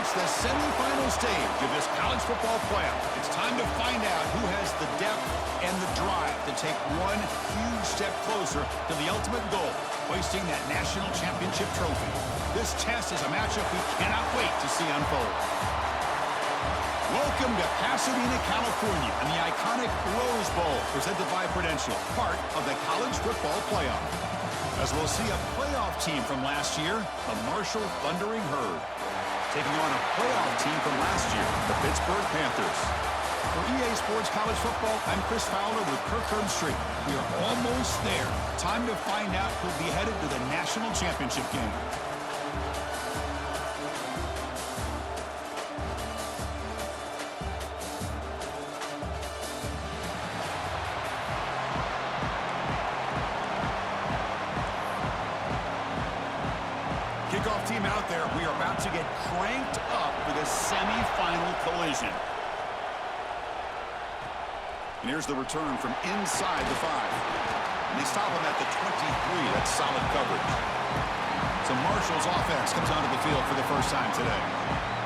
It's the semifinal stage of this college football playoff. It's time to find out who has the depth and the drive to take one huge step closer to the ultimate goal, hoisting that national championship trophy. This test is a matchup we cannot wait to see unfold. Welcome to Pasadena, California, and the iconic Rose Bowl, presented by Prudential, part of the college football playoff. As we'll see a playoff team from last year, the Marshall Thundering Herd, taking on a playoff team from last year, the Pittsburgh Panthers. For EA Sports College Football, I'm Chris Fowler with Kirk Herbstreit. We are almost there. Time to find out who'll be headed to the national championship game. Kickoff team out there. We are about to get cranked up for the semifinal collision. And here's the return from inside the 5. And they stop him at the 23. That's solid coverage. So Marshall's offense comes onto the field for the first time today.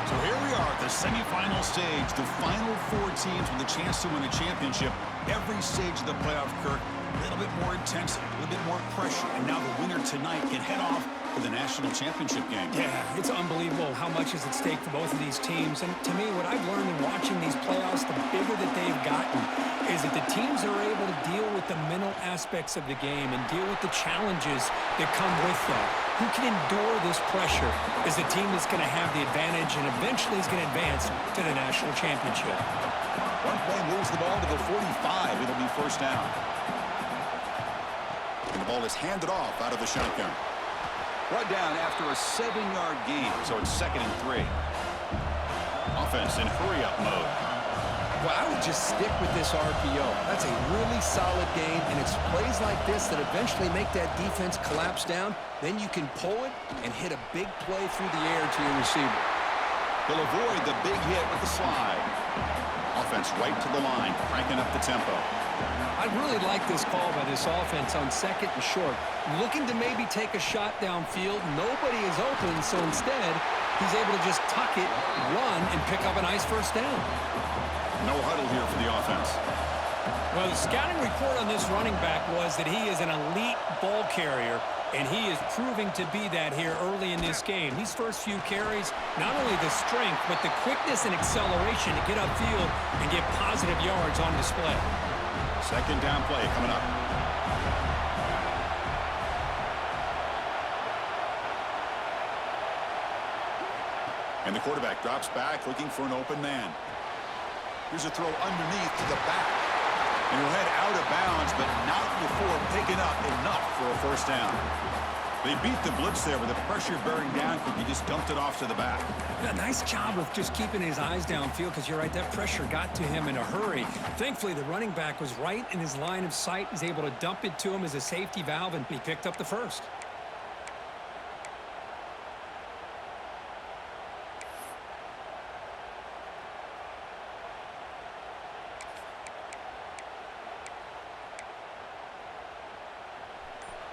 So here we are at the semifinal stage. The final 4 teams with a chance to win a championship. Every stage of the playoff, Kirk, a little bit more intensity, a little bit more pressure. And now the winner tonight can head off for the national championship game. Yeah, it's unbelievable how much is at stake for both of these teams. And to me, what I've learned in watching these playoffs, the bigger that they've gotten, is that the teams are able to deal with the mental aspects of the game and deal with the challenges that come with that. Who can endure this pressure is the team that's going to have the advantage and eventually is going to advance to the national championship. One play moves the ball to the 45. It'll be first down. And the ball is handed off out of the shotgun. Brought down after a 7-yard gain, so it's 2nd and 3. Offense in hurry-up mode. Well, I would just stick with this RPO. That's a really solid game, and it's plays like this that eventually make that defense collapse down. Then you can pull it and hit a big play through the air to your receiver. He'll avoid the big hit with the slide. Offense right to the line, cranking up the tempo. I really like this call by this offense on 2nd and short. Looking to maybe take a shot downfield. Nobody is open, so instead, he's able to just tuck it, run, and pick up a nice first down. No huddle here for the offense. Well, the scouting report on this running back was that he is an elite ball carrier, and he is proving to be that here early in this game. These first few carries, not only the strength, but the quickness and acceleration to get upfield and get positive yards on display. 2nd down play coming up. And the quarterback drops back looking for an open man. Here's a throw underneath to the back. And he'll head out of bounds, but not before picking up enough for a first down. They beat the blitz there with the pressure bearing down, but he just dumped it off to the back. Yeah, nice job of just keeping his eyes downfield, because you're right, that pressure got to him in a hurry. Thankfully, the running back was right in his line of sight. He's able to dump it to him as a safety valve, and he picked up the first.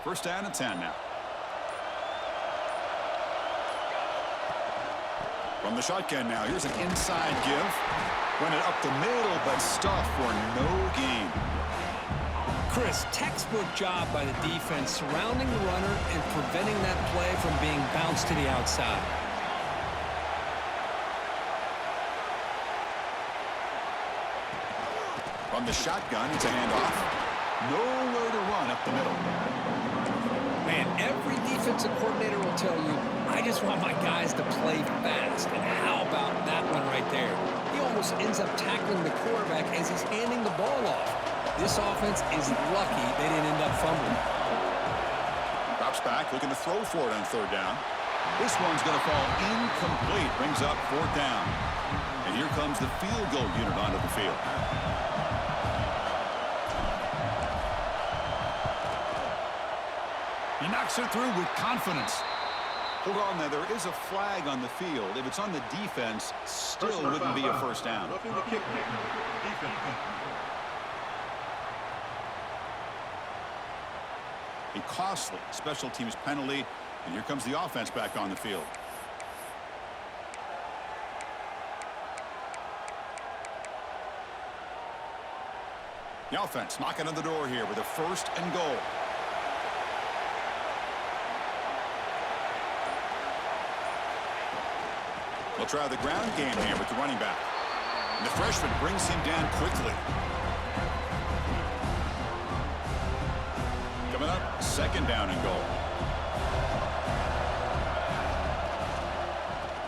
First down and 10 now. From the shotgun now, here's an inside give. Run it up the middle, but stuffed for no gain. Chris, textbook job by the defense surrounding the runner and preventing that play from being bounced to the outside. From the shotgun, it's a handoff. Nowhere to run up the middle. Man, every defensive coordinator will tell you, I just want my guys to play fast. And how about that one right there? He almost ends up tackling the quarterback as he's handing the ball off. This offense is lucky they didn't end up fumbling. Drops back, looking to throw for it on 3rd down. This one's going to fall incomplete. Brings up 4th down. And here comes the field goal unit onto the field. He knocks it through with confidence. Hold on there. There is a flag on the field. If it's on the defense, still wouldn't be a first down. A costly special teams penalty, and here comes the offense back on the field. The offense knocking on the door here with a 1st and goal. They'll try the ground game here with the running back. And the freshman brings him down quickly. Coming up, 2nd down and goal.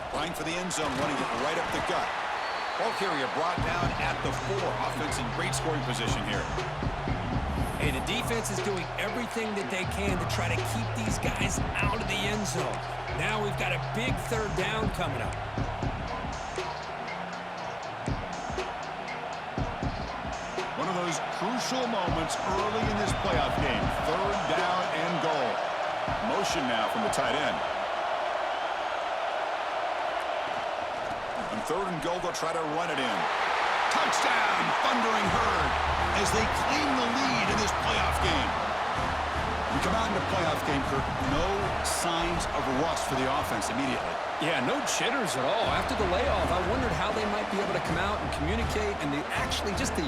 Trying for the end zone, running it right up the gut. Ball carrier brought down at the 4. Offense in great scoring position here. Hey, the defense is doing everything that they can to try to keep these guys out of the end zone. Now we've got a big 3rd down coming up. One of those crucial moments early in this playoff game. 3rd down and goal. Motion now from the tight end. On 3rd and goal, they'll try to run it in. Touchdown, Thundering Herd, as they claim the lead in this playoff game. We come out in the playoff game, Kirk, no signs of rust for the offense immediately. Yeah, no jitters at all. After the layoff, I wondered how they might be able to come out and communicate and actually just the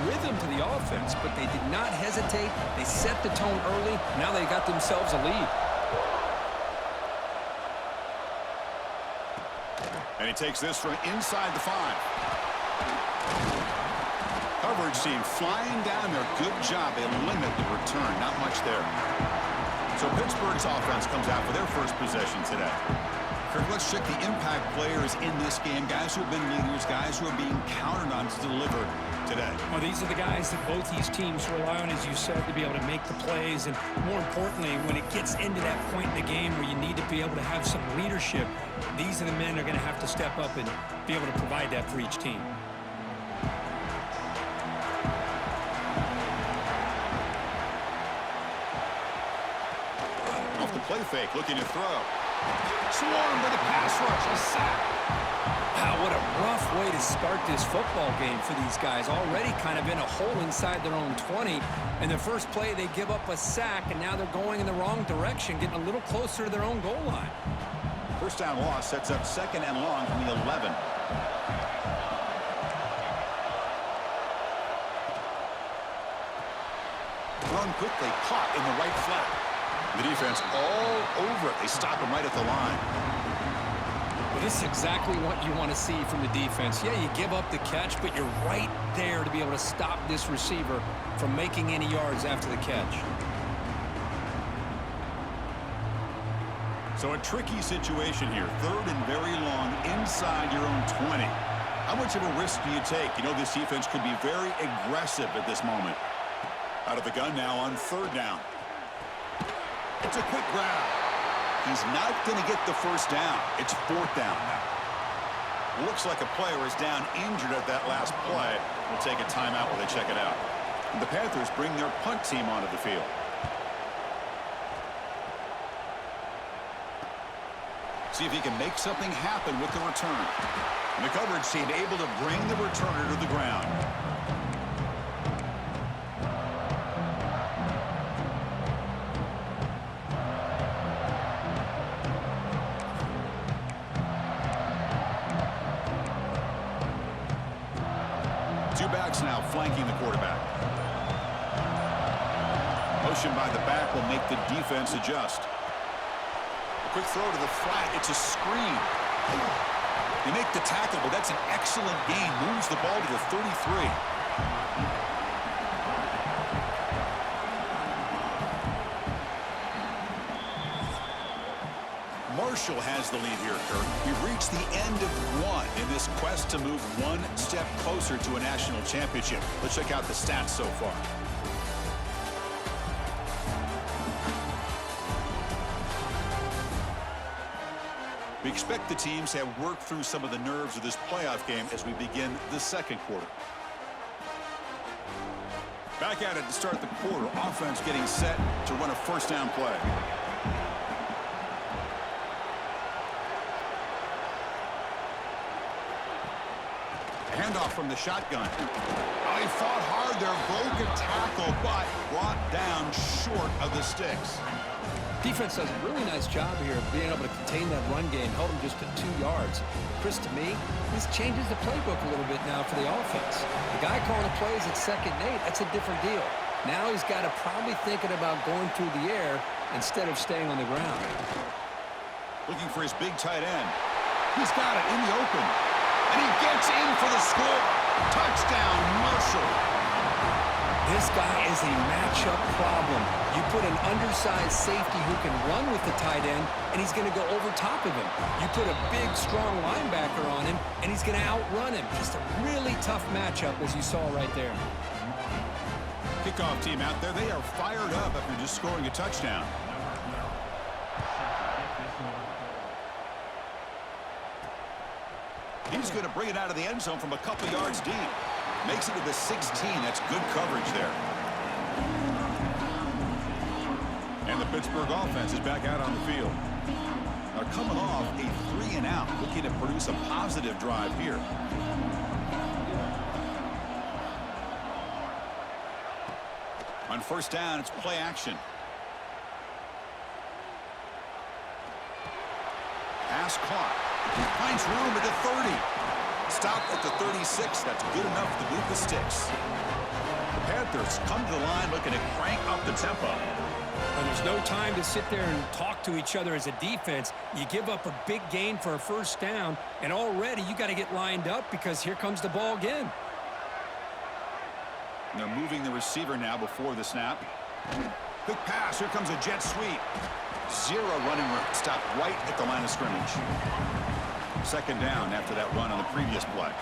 rhythm to the offense, but they did not hesitate. They set the tone early. Now they got themselves a lead. And he takes this from inside the 5. Coverage team flying down there. Good job. They limit the return. Not much there. So Pittsburgh's offense comes out for their first possession today. Kirk, let's check the impact players in this game. Guys who have been leaders, guys who are being counted on to deliver today. Well, these are the guys that both these teams rely on, as you said, to be able to make the plays. And more importantly, when it gets into that point in the game where you need to be able to have some leadership, these are the men that are going to have to step up and be able to provide that for each team. Off the play fake, looking to throw. Swarmed by the pass rush, a sack. Wow, what a rough way to start this football game for these guys. Already kind of in a hole inside their own 20. In the first play, they give up a sack, and now they're going in the wrong direction, getting a little closer to their own goal line. 1st down loss sets up 2nd and long from the 11. Thrown quickly, caught in the right flat. The defense all over it. They stop him right at the line. Well, this is exactly what you want to see from the defense. Yeah, you give up the catch, but you're right there to be able to stop this receiver from making any yards after the catch. So a tricky situation here. 3rd and very long inside your own 20. How much of a risk do you take? You know, this defense could be very aggressive at this moment. Out of the gun now on 3rd down. It's a quick grab. He's not going to get the 1st down. It's 4th down now. Looks like a player is down injured at that last play. We'll take a timeout while they check it out. And the Panthers bring their punt team onto the field. See if he can make something happen with the return. And the coverage team able to bring the returner to the ground. Two backs now flanking the quarterback. Motion by the back will make the defense adjust. A quick throw to the flat. It's a screen. They make the tackle, but that's an excellent gain. Moves the ball to the 33. Marshall has the lead here, Kirk. We've reached the end of one in this quest to move one step closer to a national championship. Let's check out the stats so far. We expect the teams to have worked through some of the nerves of this playoff game as we begin the 2nd quarter. Back at it to start the quarter. Offense getting set to run a 1st down play. Handoff from the shotgun. Oh, he fought hard there. Broke a tackle, but brought down short of the sticks. Defense does a really nice job here of being able to contain that run game, held him just to 2 yards. Chris, to me, this changes the playbook a little bit now for the offense. The guy calling the plays at 2nd and 8, that's a different deal. Now he's got to probably thinking about going through the air instead of staying on the ground. Looking for his big tight end. He's got it in the open. And he gets in for the score. Touchdown, Marshall. This guy is a matchup problem. You put an undersized safety who can run with the tight end, and he's going to go over top of him. You put a big, strong linebacker on him, and he's going to outrun him. Just a really tough matchup, as you saw right there. Kickoff team out there, they are fired up after just scoring a touchdown. He's going to bring it out of the end zone from a couple yards deep. Makes it to the 16. That's good coverage there. And the Pittsburgh offense is back out on the field. They're coming off a 3-and-out, looking to produce a positive drive here. On first down, it's play action. Pass caught. He finds room at the 30. Stop at the 36. That's good enough to move the sticks. The Panthers come to the line looking to crank up the tempo. And there's no time to sit there and talk to each other as a defense. You give up a big gain for a first down, and already you got to get lined up because here comes the ball again. And they're moving the receiver now before the snap. Quick pass. Here comes a jet sweep. Zero running room. Stop right at the line of scrimmage. Second down after that run on the previous play.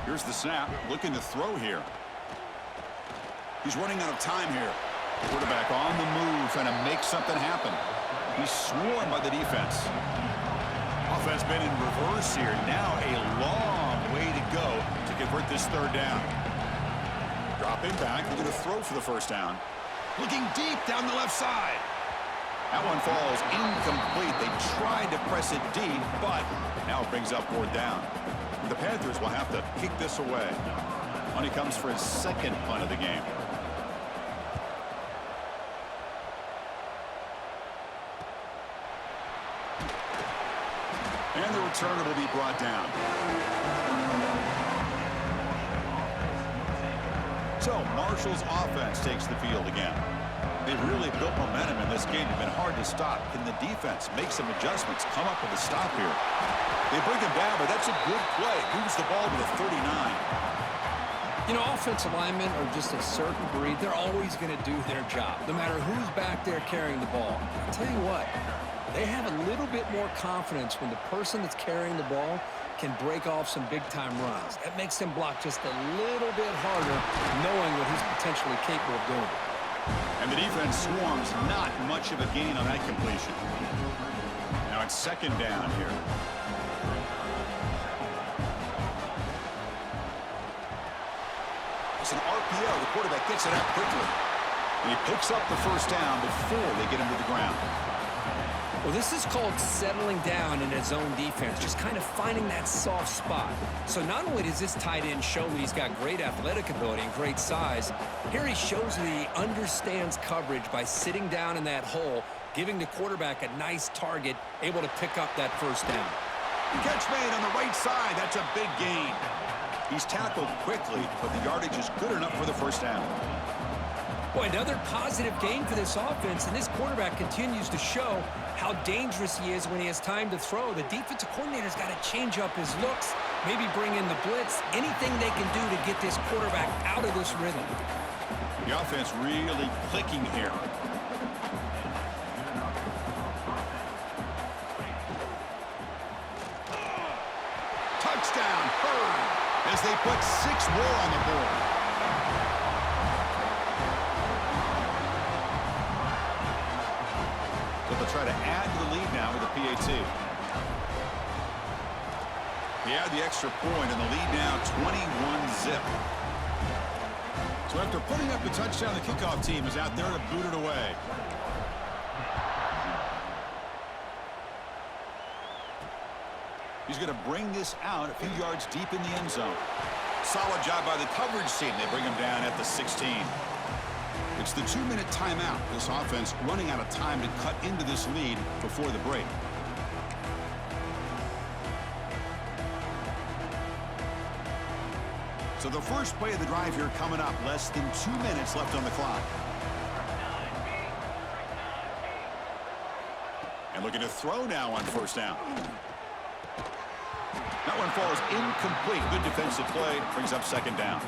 Here's the snap. Looking to throw here. He's running out of time here. Quarterback on the move, trying to make something happen. He's swarmed by the defense. Offense been in reverse here. Now a long way to go to convert this third down. Dropping back, looking to throw for the first down. Looking deep down the left side. That one falls incomplete. They tried to press it deep, but now it brings up 4th down. The Panthers will have to kick this away. On he comes for his second punt of the game. And the returner will be brought down. So Marshall's offense takes the field again. They've really built momentum in this game. It's been hard to stop. Can the defense make some adjustments, come up with a stop here? They bring him down, but that's a good play. Moves the ball to the 39. You know, offensive linemen are just a certain breed. They're always going to do their job, no matter who's back there carrying the ball. I'll tell you what, they have a little bit more confidence when the person that's carrying the ball can break off some big-time runs. That makes them block just a little bit harder, knowing what he's potentially capable of doing. And the defense swarms, not much of a gain on that completion. Now it's second down here. It's an RPO. The quarterback gets it out quickly. And he picks up the first down before they get him to the ground. Well, this is called settling down in his own defense, just kind of finding that soft spot. So not only does this tight end show that he's got great athletic ability and great size, here he shows that he understands coverage by sitting down in that hole, giving the quarterback a nice target, able to pick up that first down. Catch made on the right side. That's a big gain. He's tackled quickly, but the yardage is good enough for the first down. Boy, another positive game for this offense, and this quarterback continues to show how dangerous he is when he has time to throw. The defensive coordinator's got to change up his looks, maybe bring in the blitz, anything they can do to get this quarterback out of this rhythm. The offense really clicking here. Touchdown, Bird, as they put 6 more on the board. They'll try to add to the lead now with a PAT. They add the extra point, and the lead now 21-zip. So after putting up the touchdown, the kickoff team is out there to boot it away. He's going to bring this out a few yards deep in the end zone. Solid job by the coverage team. They bring him down at the 16. It's the 2-minute timeout. This offense running out of time to cut into this lead before the break. So the first play of the drive here coming up. Less than 2 minutes left on the clock. And looking to throw now on first down. That one falls incomplete. Good defensive play. Brings up second down.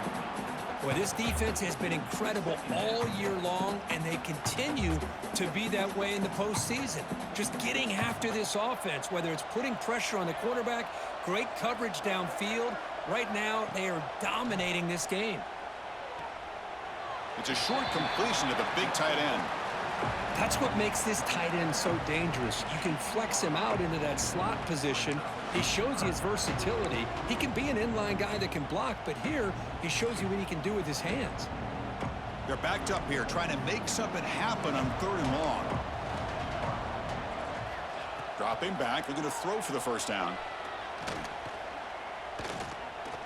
Well, this defense has been incredible all year long, and they continue to be that way in the postseason. Just getting after this offense, whether it's putting pressure on the quarterback, great coverage downfield. Right now, they are dominating this game. It's a short completion to the big tight end. That's what makes this tight end so dangerous. You can flex him out into that slot position. He shows you his versatility. He can be an inline guy that can block, but here he shows you what he can do with his hands. They're backed up here, trying to make something happen on 3rd and long. Dropping back, looking to throw for the first down.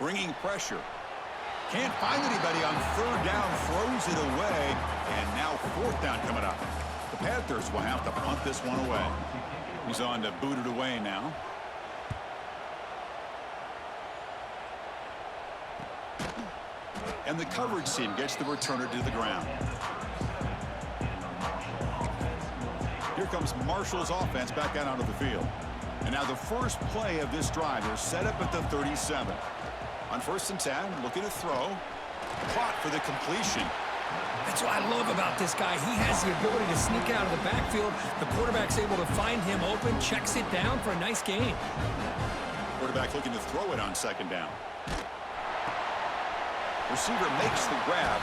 Bringing pressure. Can't find anybody on 3rd down, throws it away, and now 4th down coming up. The Panthers will have to punt this one away. He's on to boot it away now. And the coverage team gets the returner to the ground. Here comes Marshall's offense back out onto the field. And now the first play of this drive. They're set up at the 37. On 1st and 10, looking to throw. Caught for the completion. That's what I love about this guy. He has the ability to sneak out of the backfield. The quarterback's able to find him open, checks it down for a nice gain. Quarterback looking to throw it on 2nd down. Receiver makes the grab.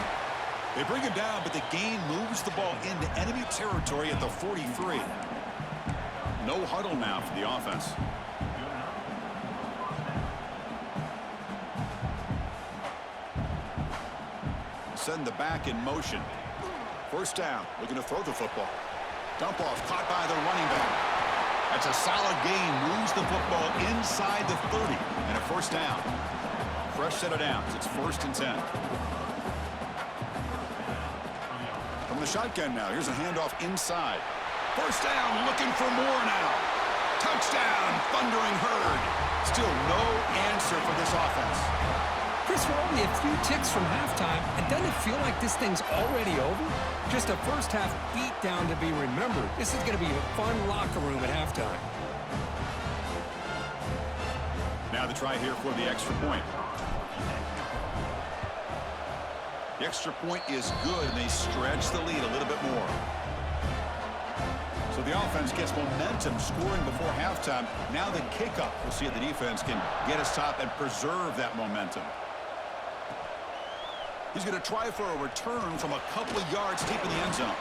They bring him down, but the gain moves the ball into enemy territory at the 43. No huddle now for the offense. Send the back in motion. 1st down, looking to throw the football. Dump off, caught by the running back. That's a solid gain, moves the football inside the 30, and a 1st down. Fresh set of downs. It's 1st and 10. From the shotgun now. Here's a handoff inside. 1st down, looking for more now. Touchdown, Thundering Herd. Still no answer for this offense. Chris, we're only a few ticks from halftime, and doesn't it feel like this thing's already over? Just a first-half beatdown to be remembered. This is going to be a fun locker room at halftime. Now the try here for the extra point. The extra point is good, and they stretch the lead a little bit more. So the offense gets momentum, scoring before halftime. Now the kickoff. We'll see if the defense can get a stop and preserve that momentum. He's going to try for a return from a couple of yards deep in the end zone.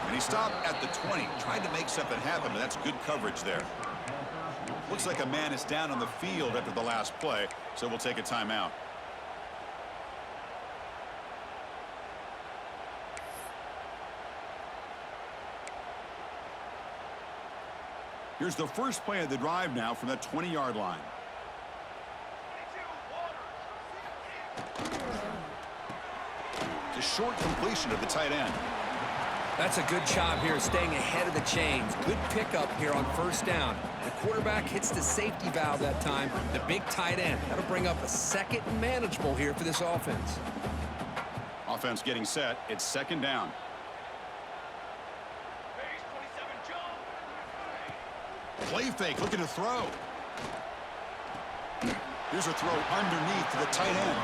And he stopped at the 20, tried to make something happen, but that's good coverage there. Looks like a man is down on the field after the last play, so we'll take a timeout. Here's the first play of the drive now from the 20-yard line. It's a short completion of the tight end. That's a good job here, staying ahead of the chains. Good pickup here on 1st down. The quarterback hits the safety valve that time, the big tight end. That'll bring up a 2nd and manageable here for this offense. Offense getting set. It's 2nd down. Play fake, looking to throw. Here's a throw underneath to the tight end.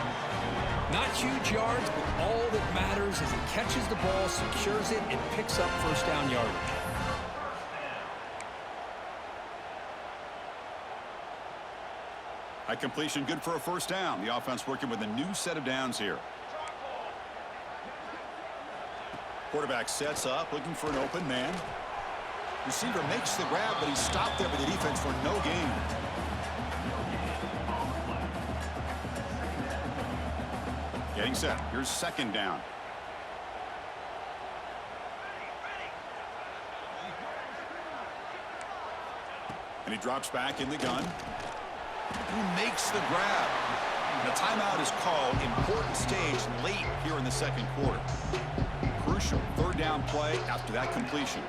Not huge yards, but all that matters is he catches the ball, secures it, and picks up 1st down yardage. High completion, good for a 1st down. The offense working with a new set of downs here. Quarterback sets up, looking for an open man. Receiver makes the grab, but he's stopped there by the defense for no gain. Getting set. Here's 2nd down. And he drops back in the gun. He makes the grab. And a timeout is called. Important stage late here in the 2nd quarter. Marshall. Third down play after that completion.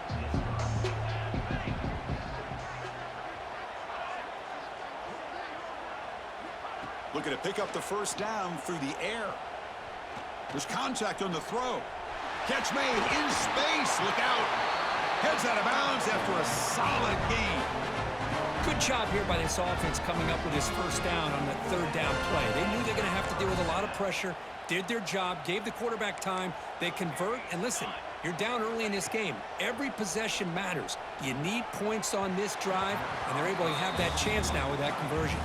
Looking to pick up the first down through the air. There's contact on the throw. Catch made in space. Look out. Heads out of bounds after a solid gain. Good job here by this offense coming up with his first down on the third down play. They knew they're going to have to deal with a lot of pressure, did their job, gave the quarterback time. They convert, and listen, you're down early in this game. Every possession matters. You need points on this drive, and they're able to have that chance now with that conversion.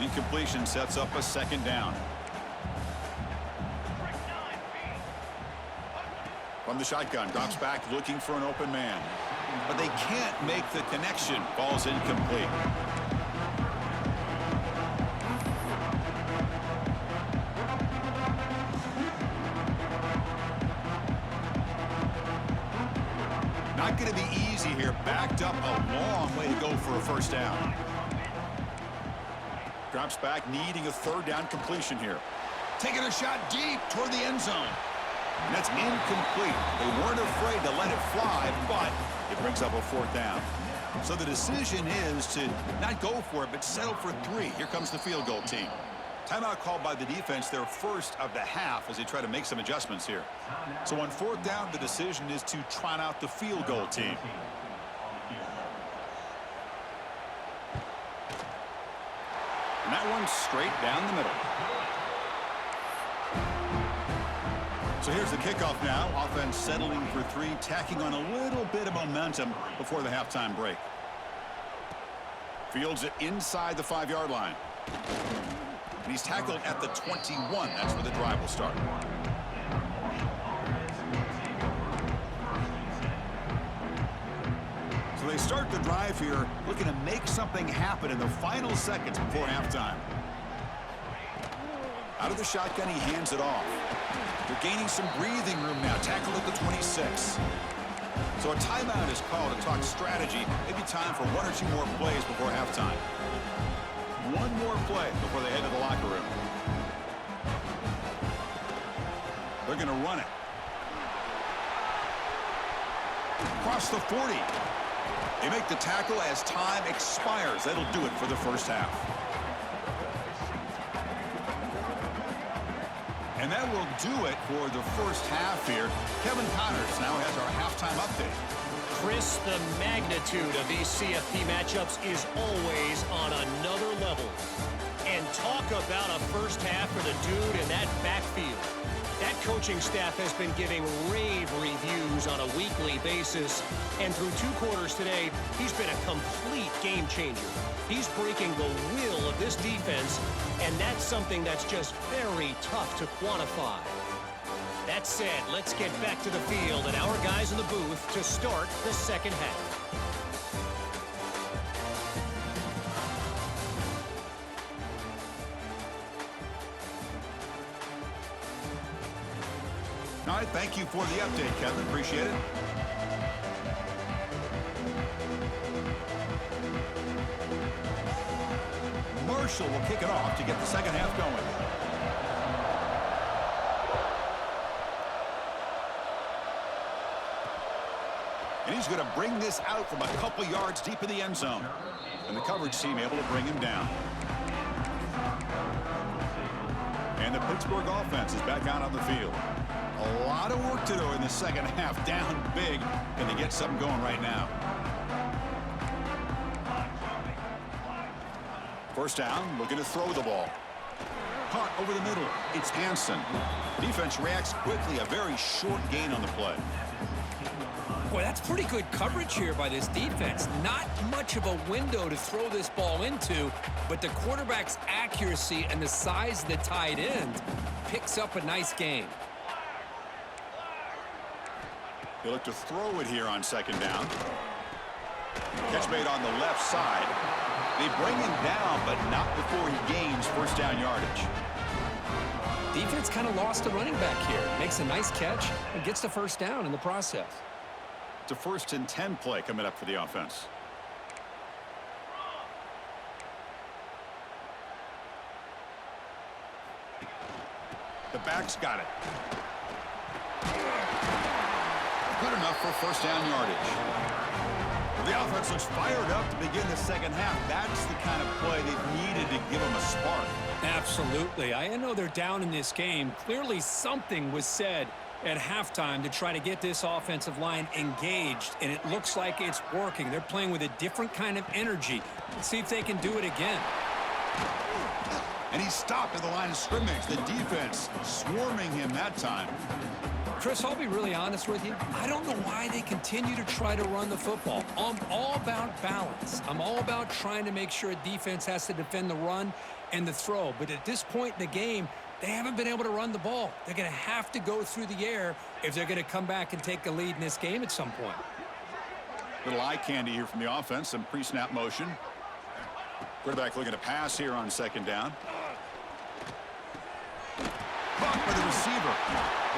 Incompletion sets up a second down. From the shotgun, drops back looking for an open man. But they can't make the connection. Ball's incomplete. Not going to be easy here. Backed up a long way to go for a first down. Drops back, needing a third down completion here. Taking a shot deep toward the end zone. And that's incomplete. They weren't afraid to let it fly, but it brings up a fourth down. So the decision is to not go for it, but settle for 3. Here comes the field goal team. Timeout called by the defense, their first of the half, as they try to make some adjustments here. So on fourth down, the decision is to trot out the field goal team. And that one's straight down the middle. So here's the kickoff now. Offense settling for 3, tacking on a little bit of momentum before the halftime break. Fields it inside the 5-yard line. And he's tackled at the 21. That's where the drive will start. So they start the drive here, looking to make something happen in the final seconds before halftime. Out of the shotgun, he hands it off. They're gaining some breathing room now. Tackled at the 26. So a timeout is called to talk strategy. Maybe time for 1 or 2 more plays before halftime. 1 more play before they head to the locker room. They're going to run it. Across the 40. They make the tackle as time expires. That'll do it for the first half. And that will do it for the first half here. Kevin Connors now has our halftime update. Chris, the magnitude of these CFP matchups is always on another level. And talk about a first half for the dude in that backfield. That coaching staff has been giving rave reviews on a weekly basis. And through 2 quarters today, he's been a complete game changer. He's breaking the will of this defense, and that's something that's just very tough to quantify. That said, let's get back to the field and our guys in the booth to start the second half. All right, thank you for the update, Kevin. Appreciate it. Marshall will kick it off to get the second half going. And he's going to bring this out from a couple yards deep in the end zone. And the coverage team able to bring him down. And the Pittsburgh offense is back out on the field. A lot of work to do in the second half. Down big. Can they get something going right now? First down, looking to throw the ball. Caught over the middle. It's Hansen. Defense reacts quickly. A very short gain on the play. Boy, that's pretty good coverage here by this defense. Not much of a window to throw this ball into, but the quarterback's accuracy and the size of the tight end picks up a nice gain. They look to throw it here on second down. Catch made on the left side. They bring him down, but not before he gains first down yardage. Defense kind of lost a running back here. Makes a nice catch and gets the first down in the process. It's a 1st and 10 play coming up for the offense. The back's got it. Good enough for first down yardage. The offense looks fired up to begin the second half. That's the kind of play they needed to give them a spark. Absolutely. I know they're down in this game. Clearly something was said at halftime to try to get this offensive line engaged, and it looks like it's working. They're playing with a different kind of energy. Let's see if they can do it again. And he's stopped at the line of scrimmage. The defense swarming him that time. Chris, I'll be really honest with you. I don't know why they continue to try to run the football. I'm all about balance. I'm all about trying to make sure a defense has to defend the run and the throw. But at this point in the game, they haven't been able to run the ball. They're going to have to go through the air if they're going to come back and take a lead in this game at some point. Little eye candy here from the offense. Some pre-snap motion. Quarterback looking to pass here on second down. Buck by the receiver.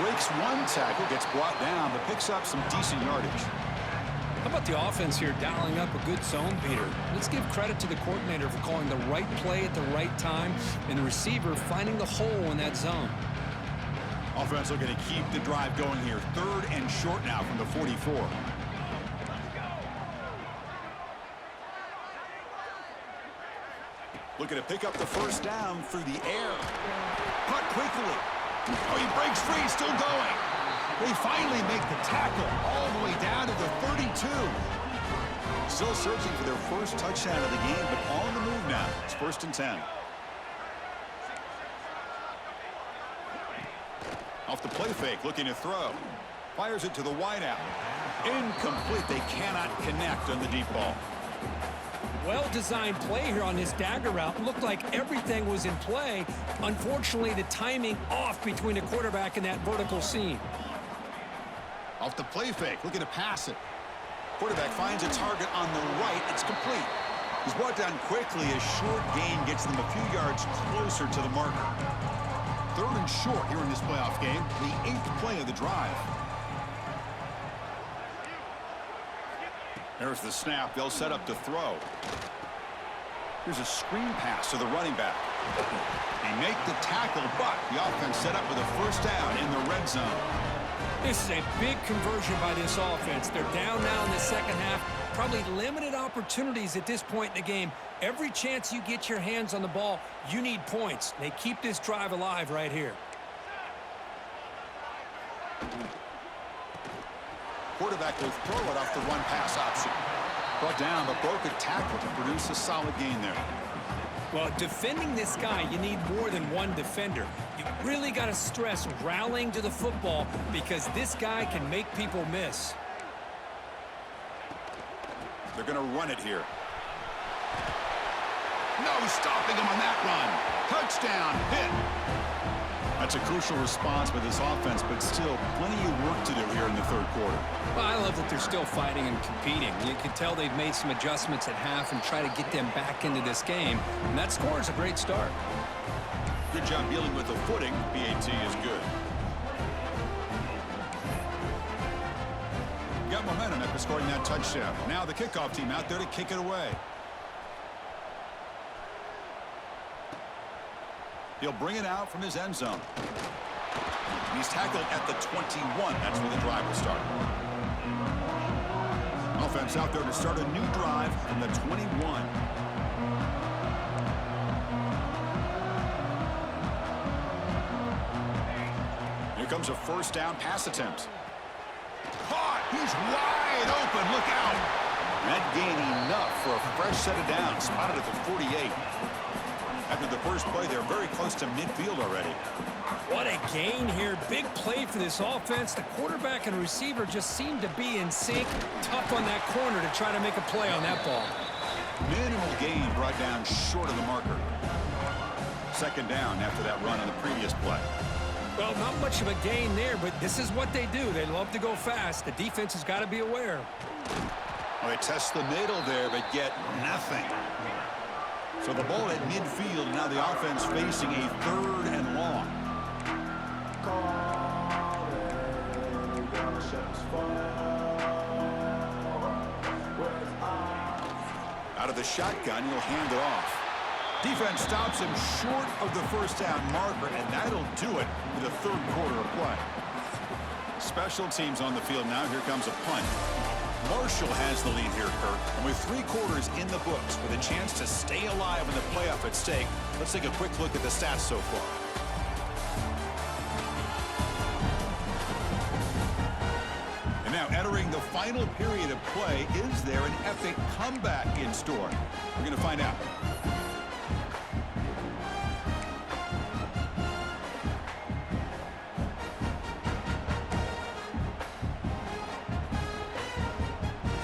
Breaks one tackle, gets brought down, but picks up some decent yardage. How about the offense here dialing up a good zone beater? Let's give credit to the coordinator for calling the right play at the right time and the receiver finding the hole in that zone. Offense looking to keep the drive going here. 3rd and short now from the 44. Looking to pick up the first down through the air. Cut quickly. Oh, he breaks free, still going. They finally make the tackle all the way down to the 32. Still searching for their first touchdown of the game, but on the move now. It's 1st and 10. Off the play fake, looking to throw. Fires it to the wideout. Incomplete. They cannot connect on the deep ball. Well-designed play here on this dagger route. Looked like everything was in play. Unfortunately, the timing off between the quarterback and that vertical seam. Off the play fake, looking to pass it. Quarterback finds a target on the right. It's complete. He's brought down quickly. A short gain gets them a few yards closer to the marker. 3rd and short here in this playoff game. The 8th play of the drive. There's the snap. They'll set up to throw. Here's a screen pass to the running back. They make the tackle, but the offense set up with a first down in the red zone. This is a big conversion by this offense. They're down now in the second half. Probably limited opportunities at this point in the game. Every chance you get your hands on the ball, you need points. They keep this drive alive right here. Quarterback will throw it off the run-pass option. Brought down, but broke a tackle to produce a solid gain there. Well, defending this guy, you need more than one defender. You really got to stress rallying to the football because this guy can make people miss. They're going to run it here. No stopping him on that run. Touchdown, hit. That's a crucial response by this offense, but still plenty of work to do here in the 3rd quarter. Well, I love that they're still fighting and competing. You can tell they've made some adjustments at half and try to get them back into this game. And that score is a great start. Good job dealing with the footing. PAT is good. Got momentum after scoring that touchdown. Now the kickoff team out there to kick it away. He'll bring it out from his end zone. He's tackled at the 21. That's where the drive will start. Offense out there to start a new drive from the 21. Here comes a first down pass attempt. Caught! He's wide open. Look out! That gain enough for a fresh set of downs. Spotted at the 48. After the first play, they're very close to midfield already. What a gain here. Big play for this offense. The quarterback and receiver just seem to be in sync. Tough on that corner to try to make a play on that ball. Minimal gain brought down short of the marker. Second down after that run on the previous play. Well, not much of a gain there, but this is what they do. They love to go fast. The defense has got to be aware. Well, they test the middle there, but get nothing. So the ball at midfield, now the offense facing a 3rd and long. Out of the shotgun, he'll hand it off. Defense stops him short of the first down marker, and that'll do it for the third quarter of play. Special teams on the field now. Here comes a punt. Marshall has the lead here, Kurt. And with 3 quarters in the books with a chance to stay alive in the playoff at stake, let's take a quick look at the stats so far. And now entering the final period of play, is there an epic comeback in store? We're going to find out.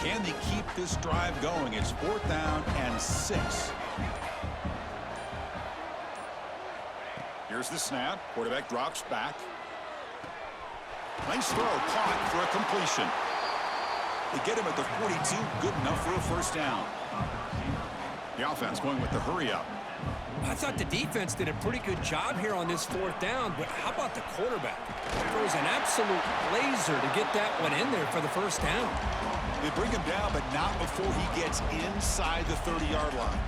Can they keep this drive going? It's 4th down and 6. Here's the snap. Quarterback drops back. Nice throw, caught for a completion. They get him at the 42. Good enough for a first down. The offense going with the hurry up. I thought the defense did a pretty good job here on this 4th down, but how about the quarterback? Throws an absolute laser to get that one in there for the first down. They bring him down, but not before he gets inside the 30-yard line.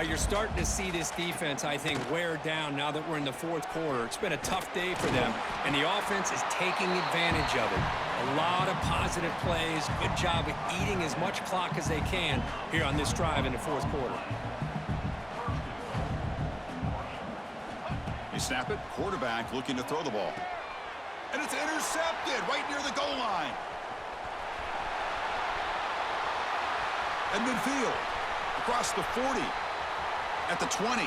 You're starting to see this defense, I think, wear down now that we're in the 4th quarter. It's been a tough day for them, and the offense is taking advantage of it. A lot of positive plays. Good job of eating as much clock as they can here on this drive in the 4th quarter. They snap it. Quarterback looking to throw the ball. And it's intercepted right near the goal line. At midfield, across the 40, at the 20,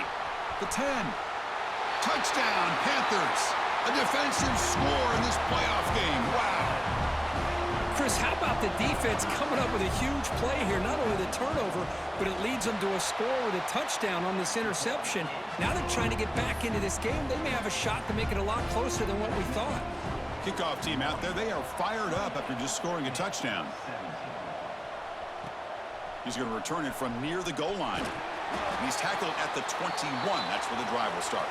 the 10. Touchdown, Panthers. A defensive score in this playoff game. Wow. Chris, how about the defense coming up with a huge play here? Not only the turnover, but it leads them to a score with a touchdown on this interception. Now they're trying to get back into this game. They may have a shot to make it a lot closer than what we thought. Kickoff team out there. They are fired up after just scoring a touchdown. He's going to return it from near the goal line. He's tackled at the 21. That's where the drive will start.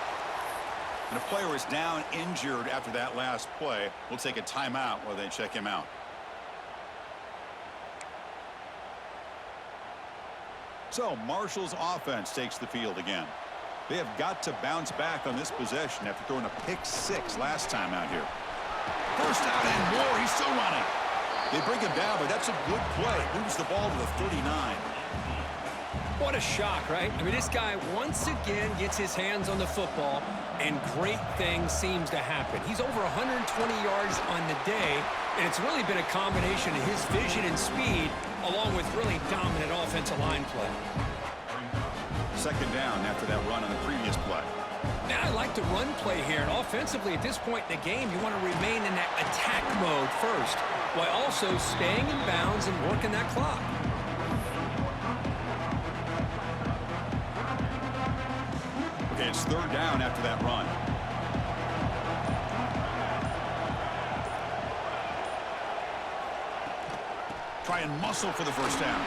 And a player is down injured after that last play. We'll take a timeout while they check him out. So Marshall's offense takes the field again. They have got to bounce back on this possession after throwing a pick-6 last time out here. First down and more. He's still running. They bring him down, but that's a good play. Moves the ball to the 39. What a shock, right? I mean, this guy once again gets his hands on the football, and great things seems to happen. He's over 120 yards on the day, and it's really been a combination of his vision and speed, along with really dominant offensive line play. Second down after that run on the previous play. Now, I like the run play here, and offensively at this point in the game, you want to remain in that attack mode first, while also staying in bounds and working that clock. Okay, it's 3rd down after that run. Try and muscle for the first down.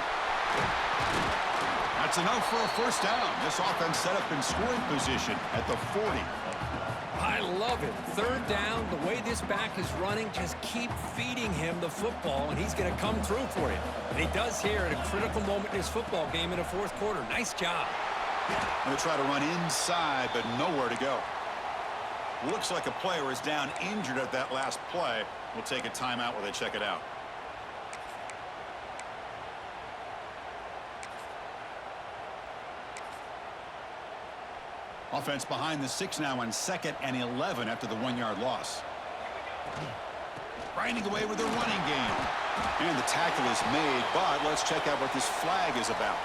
That's enough for a first down. This offense set up in scoring position at the 40. I love it. 3rd down, the way this back is running, just keep feeding him the football, and he's going to come through for you. And he does here at a critical moment in his football game in the 4th quarter. Nice job. Going to try to run inside, but nowhere to go. Looks like a player is down injured at that last play. We'll take a timeout while they check it out. Offense behind the 6 now on 2nd and 11 after the 1-yard loss. Grinding away with their running game. And the tackle is made, but let's check out what this flag is about.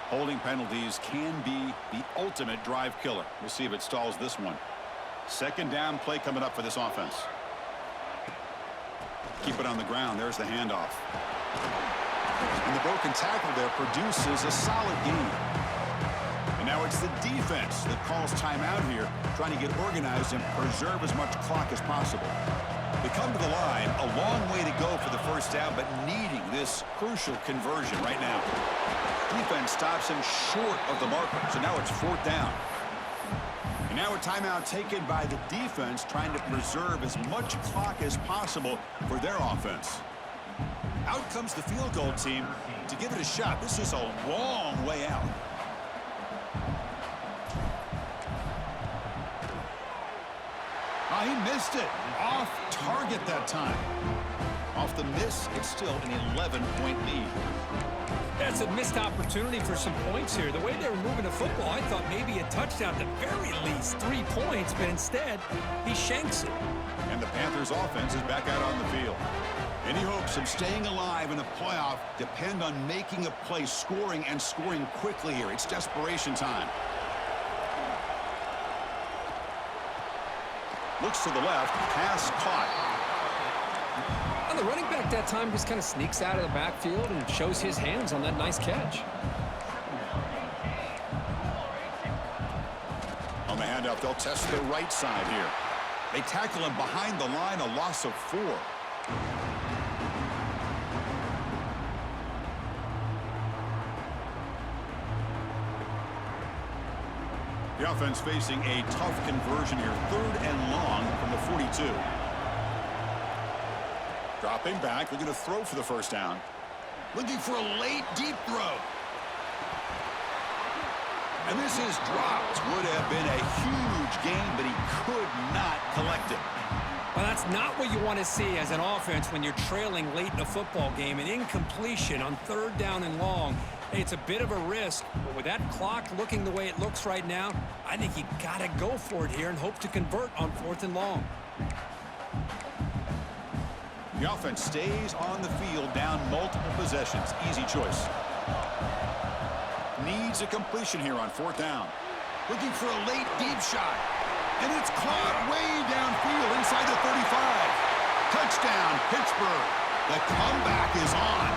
Holding penalties can be the ultimate drive killer. We'll see if it stalls this one. 2nd down play coming up for this offense. Keep it on the ground. There's the handoff. And the broken tackle there produces a solid gain. And now it's the defense that calls timeout here, trying to get organized and preserve as much clock as possible. They come to the line, a long way to go for the first down, but needing this crucial conversion right now. Defense stops him short of the marker, so now it's 4th down. And Now a timeout taken by the defense, trying to preserve as much clock as possible for their offense. Out comes the field goal team to give it a shot. This is a long way out. He missed it. Off target that time. Off the miss, it's still an 11-point lead. That's a missed opportunity for some points here. The way they were moving the football, I thought maybe a touchdown, at the very least 3 points, but instead, he shanks it. And the Panthers' offense is back out on the field. Any hopes of staying alive in the playoff depend on making a play, scoring, and scoring quickly here. It's desperation time. Looks to the left, pass caught. And the running back that time just kind of sneaks out of the backfield and shows his hands on that nice catch. On the handoff, they'll test the right side here. They tackle him behind the line, a loss of 4. The offense facing a tough conversion here. 3rd and long from the 42. Dropping back, looking to throw for the first down. Looking for a late, deep throw. And this is dropped. Would have been a huge gain, but he could not collect it. Well, that's not what you want to see as an offense when you're trailing late in a football game. An incompletion on 3rd down and long. Hey, it's a bit of a risk, but with that clock looking the way it looks right now, I think you got to go for it here and hope to convert on 4th and long. The offense stays on the field, down multiple possessions. Easy choice. Needs a completion here on 4th down. Looking for a late, deep shot. And it's caught way downfield inside the 35. Touchdown, Pittsburgh. The comeback is on.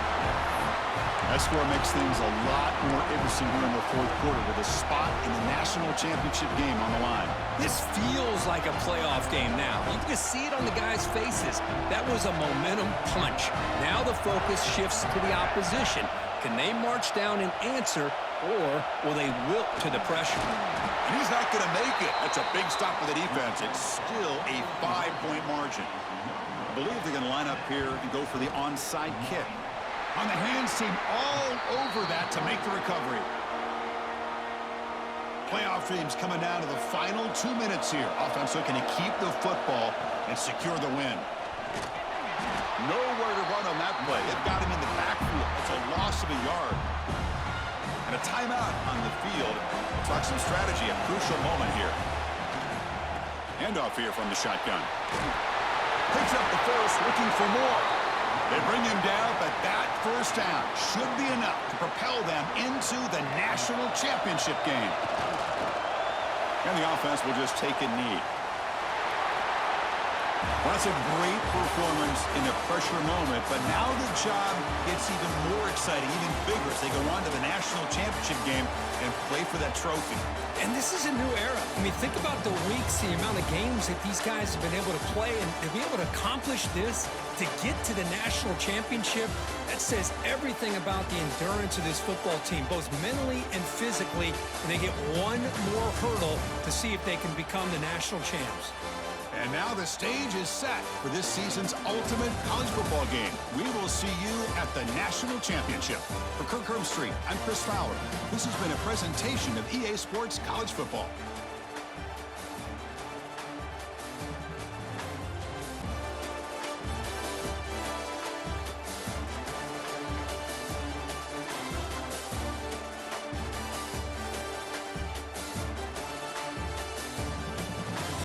That score makes things a lot more interesting here in the 4th quarter with a spot in the national championship game on the line. This feels like a playoff game now. You can just see it on the guys' faces. That was a momentum punch. Now the focus shifts to the opposition. Can they march down and answer, or will they wilt to the pressure? And he's not going to make it. That's a big stop for the defense. It's still a 5-point margin. I believe they're going to line up here and go for the onside kick. On the hands team all over that to make the recovery. Playoff teams coming down to the final 2 minutes here. Offense looking to keep the football and secure the win. Nowhere to run on that play. They've got him in the backfield. It's a loss of a yard. And a timeout on the field. We'll talk some strategy, a crucial moment here. Handoff here from the shotgun. Picks up the first, looking for more. They bring him down, but that first down should be enough to propel them into the national championship game. And the offense will just take a knee. Well, that's a great performance in a pressure moment, but now the job gets even more exciting, even bigger as they go on to the national championship game and play for that trophy. And this is a new era. I mean, think about the weeks, the amount of games that these guys have been able to play, and to be able to accomplish this, to get to the national championship, that says everything about the endurance of this football team, both mentally and physically, and they get one more hurdle to see if they can become the national champs. And now the stage is set for this season's ultimate college football game. We will see you at the national championship. For Kirk Herbstreit, I'm Chris Fowler. This has been a presentation of EA Sports College Football.